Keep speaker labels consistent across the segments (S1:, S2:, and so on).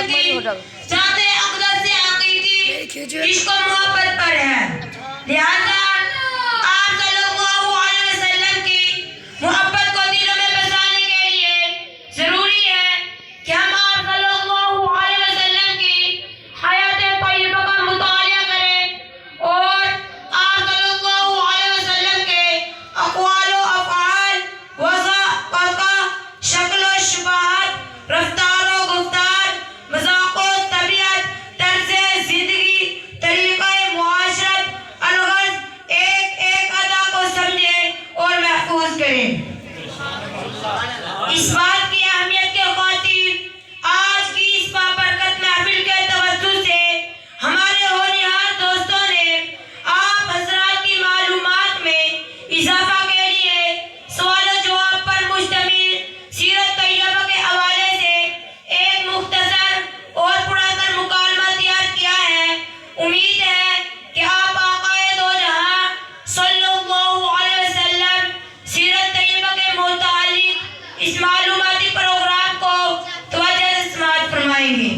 S1: की ज़ात अक़दस से हक़ीक़ी इश्क़ और मोहब्बत पर है। लिहाजा आप सल्लल्लाहु अलैहि वसल्लम की मोहब्बत को दिलों में बसाने के लिए ज़रूरी है कि हम आप सल्लल्लाहु अलैहि वसल्लम की हयात तय्यबा का मुतालिया करें और आप सल्लल्लाहु अलैहि वसल्लम के अक़वाल व अफ़आल, वज़ा शक्ल व शुबाहत, रफ्तार व गुफ्तार, मज़ाक़ व तबीयत, तर्ज़े ज़िंदगी, तरीक़े मुआशरत, अलग़र्ज़ एक एक अदा को समझें और महफूज करें। इस बात की अहमियत के खातिर आज की इस बाबरकत महफिल के तवज्जुह से हमारे होनहार दोस्तों ने आप हज़रात की मालूमात में इजाफा के लिए सवाल व जवाब पर मुश्तमिल सीरत तैयबा के हवाले से एक मुख्तसर और पुरअसर मुकालमा तैयार किया है। उम्मीद है कि आप आक़ाए दो जहां सल्लल्लाहु अलैहि वसल्लम सीरत तैयबा के मुतालिक इस मालूमाती प्रोग्राम को तवज्जो से समाअत फरमाएंगे।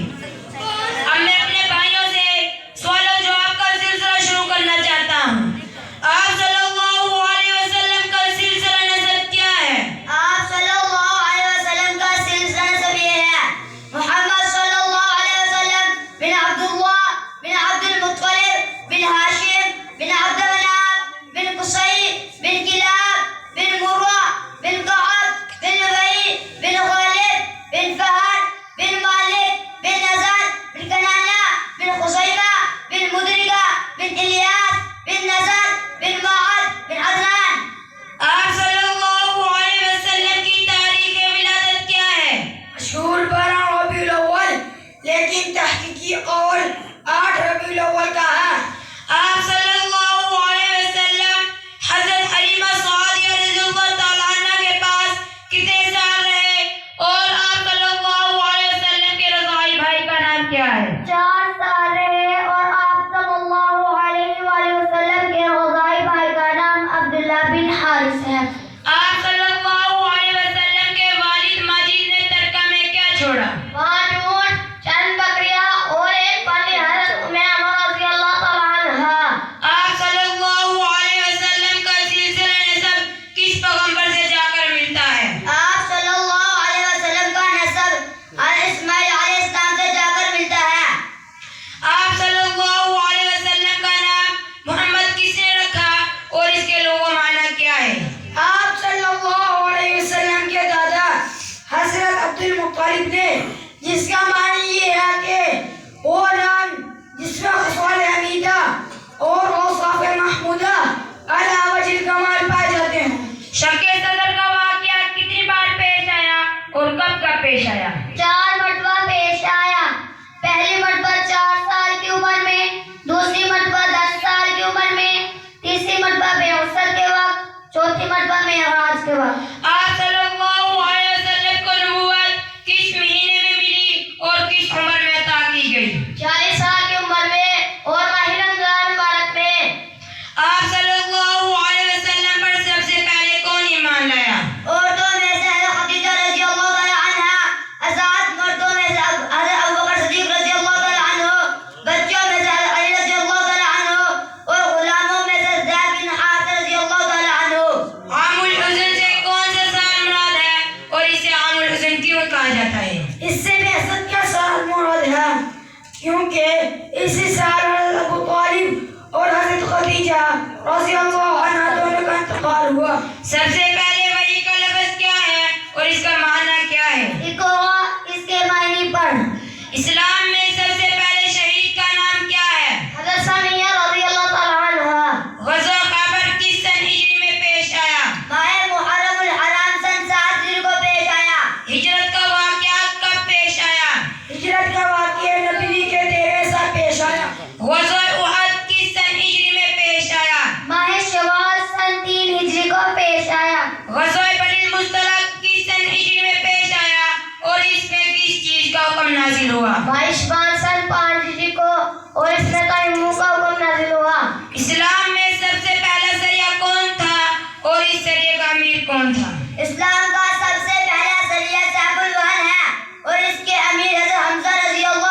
S1: अब मैं अपने भाइयों से सवाल व जवाब का सिलसिला शुरू करना चाहता हूँ। आप सल्लल्लाहु अलैहि वसल्लम का सिलसिला नसब क्या है?
S2: आप सल्लल्लाहु अलैहि वसल्लम का सिलसिला नसब ये है, मोहम्मद सल्लल्लाहु अलैहि वसल्लम बिन अब्दुल्लाह बिन अब्दुल मुत्तलिब बिन हाशिम बिन अब्द मनाफ बिन कुसै बिन किलाब बिन मुर्रा बिन कअब बिन लुबई बिन गालिब बिन फहद बिन मालिक बिन नज़र बिन कनाना बिन खुज़ैमा बिन मुदरिका बिन इलियास बिन नज़र बिन माअद बिन अदनान।
S1: आप सल्लल्लाहु अलैहि वसल्लम की तारीख़ विलादत क्या है?
S3: मशहूर 12 रबीउल अव्वल, लेकिन तहकीकी कौल 8 रबीउल अव्वल का है।
S1: आप सल्लल्लाहु अलैहि वसल्लम हज़रत हलीमा सआदिया रज़ियल्लाहु तआला अन्हा के पास कितने साल रहे और आप सल्लल्लाहु अलैहि वसल्लम के रज़ाई भाई का नाम क्या है?
S2: 4 साल रहे और आप सल्लल्लाहु अलैहि वसल्लम के रज़ाई भाई का नाम अब्दुल्लाह बिन हारिस है।
S1: आप सल्लल्लाहु अलैहि वसल्लम के वालिद माजिद ने तरका में क्या छोड़ा?
S2: 5 ऊँट, चंद बकरियां और एक पानी हज़रत उम्मे रज़ियल्लाहु तआला अन्हा।
S1: आप सल्लल्लाहु अलैहि वसल्लम का सिलसिला नसब किस पैगंबर से जाकर मिलता है?
S2: आप सल्लल्लाहु अलैहि वसल्लम का नसब हज़रत इस्माइल अलैहिस्सलाम से जाकर मिलता है।
S1: आप सल्लल्लाहु अलैहि वसल्लम का नाम मोहम्मद किसने रखा और इसके लोगों माना क्या है?
S3: आप सल्लल्लाहु अलैहि वसल्लम के दादा हजरत अब्दुल मुत्तलिब ने, जिसका मानी ये है कि वो नाम जिसमें खुशहाल हमीदा और औसाफ महमूदा अला वजिल कमाल पाए जाते हैं।
S1: शक्के सदर का वाक़या कितनी बार पेश आया और कब पेश आया?
S2: 4 मरतबा पेश आया। पहली मरतबा 4 साल की उम्र में, दूसरी मरतबा 10 साल की उम्र में, तीसरी मरतबा बेउसर के वक्त, चौथी मरतबा मेराज के वक्त।
S1: आप सल्लल्लाहु अलैहि वसल्लम को नबूवत किस महीने में मिली और किस उम्र में अता की गई?
S2: 40 साल की उम्र में और माह रमज़ान मुबारक में।
S1: आप सल्लल्लाहु अलैहि वसल्लम पर सबसे पहले कौन ईमान लाया?
S2: औरतों में से हज़रत खदीजा रज़ियल्लाहु तआला अन्हा, आज़ाद मर्दों में से हज़रत अबू बकर सिद्दीक़ रज़ियल्लाहु तआला अन्हु, बच्चों में से हज़रत अली रज़ियल्लाहु तआला अन्हु और गुलामों में से ज़ैद बिन हारिसा रज़ियल्लाहु तआला अन्हु।
S1: आमुल हुज़्न से कौन सा साल मुराद है और इसे आमुल हुज़्न क्यों कहा जाता है?
S3: इससे बेअसद का साल मुराद है, क्योंकि इसी साल हज़रत अबू तालिब और हज़रत खदीजा रज़ियल्लाहु अन्हा दोनों का इंतकाल हुआ।
S1: सबसे पहले वही का लफ्ज़ क्या है और इसका माना क्या है?
S2: इसके मायने पढ़।
S1: इस्लाम में सबसे पहले शहीद का नाम क्या है?
S2: हज़रत समिया रज़ियल्लाहु तआला अन्हा।
S1: ग़ज़वा खैबर किस सन हिजरी में पेश आया?
S2: माह मुहर्रमुल हराम सन 7 हिजरी को पेश आया।
S1: हिजरत का वाक़या कब पेश आया?
S3: हिजरत का वाक़या नबी के 13वें साल पेश आया।
S1: ग़ज़वा उहद किस सन हिजरी में पेश आया?
S2: माह शवाल सन 3 हिजरी को पेश आया।
S1: ग़ज़वा बनी मुस्तलक किस सन हिजरी में पेश आया और इसमें किस चीज़ का हुक्म नाज़िल हुआ?
S2: माह शबान सन 5 हिजरी को और इसमें तयम्मुम का हुक्म नाज़िल हुआ।
S1: इस्लाम में सबसे पहला सरिया कौन था और इस सरिया का अमीर कौन था?
S2: इस्लाम का सबसे पहला सरिया साबुल वहन है और इसके अमीर हज़रत हमज़ा रज़ियल्लाहु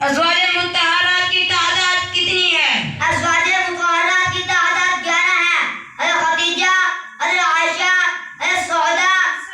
S1: ازواج مطہرات کی تعداد کتنی ہے؟
S2: ازواج مطہرات کی تعداد 11 ہے. حضرت خدیجہ، حضرت عائشہ، حضرت سعودہ،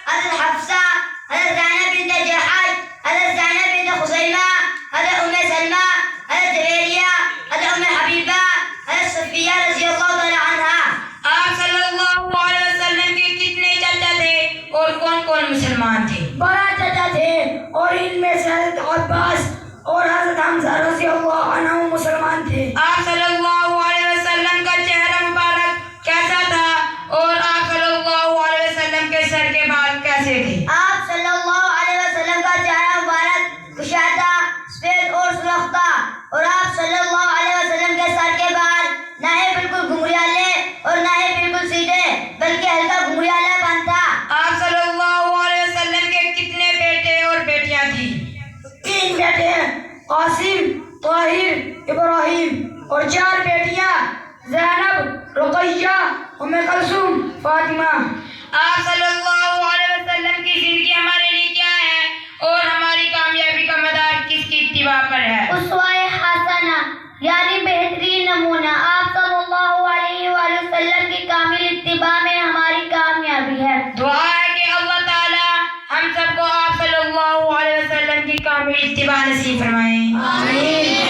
S2: حضرت حفصہ، حضرت زینب بنت جحش، حضرت زینب بنت خزیمہ، حضرت ام سلمہ، حضرت جویریہ، حضرت ام حبیبہ، حضرت صفیہ رضی اللہ تعالی عنہا.
S1: آپ صلی اللہ علیہ وسلم کے کتنے چچا تھے اور کون کون مسلمان تھے؟
S3: 12 چچا تھے اور ان میں سے حضرت عباس اور حضرت حمزہ رضی اللہ عنہ مسلمان تھے.
S1: آپ صلی اللہ علیہ وسلم کا چہرہ مبارک کیسا تھا اور آپ صلی اللہ علیہ وسلم کے سر کے بال کیسے تھے؟
S2: آپ صلی اللہ علیہ وسلم کا چہرہ مبارک کشادہ، سفید اور سرخ تھا، اور آپ صلی اللہ علیہ وسلم کے سر کے بال نہ ہی بالکل گھنگریالے اور نہ ہی بالکل سیدھے بلکہ ہلکا گھنگریالہ پن تھا.
S1: آپ صلی اللہ علیہ وسلم کے کتنے بیٹے اور بیٹیاں تھیں؟
S3: 3 بیٹے قاسم، طاہر، ابراہیم، اور 4 بیٹیاں زینب، رقیہ، ام کلثوم، فاطمہ.
S1: آپ صلی اللہ علیہ وسلم کی زندگی ہمارے لیے کیا ہے اور ہماری کامیابی کا مدار کس کی اتباع پر ہے؟
S2: اسوہ حسنہ یعنی بہترین نمونہ. آپ صلی اللہ علیہ وآلہ وسلم کی کامل اتباع میں ہماری کامیابی ہے.
S1: دعا ہے کہ اللہ تعالی ہم سب کو آپ صلی اللہ علیہ وسلم کی کامل اتباع نصیب فرمائیں.
S3: آمین.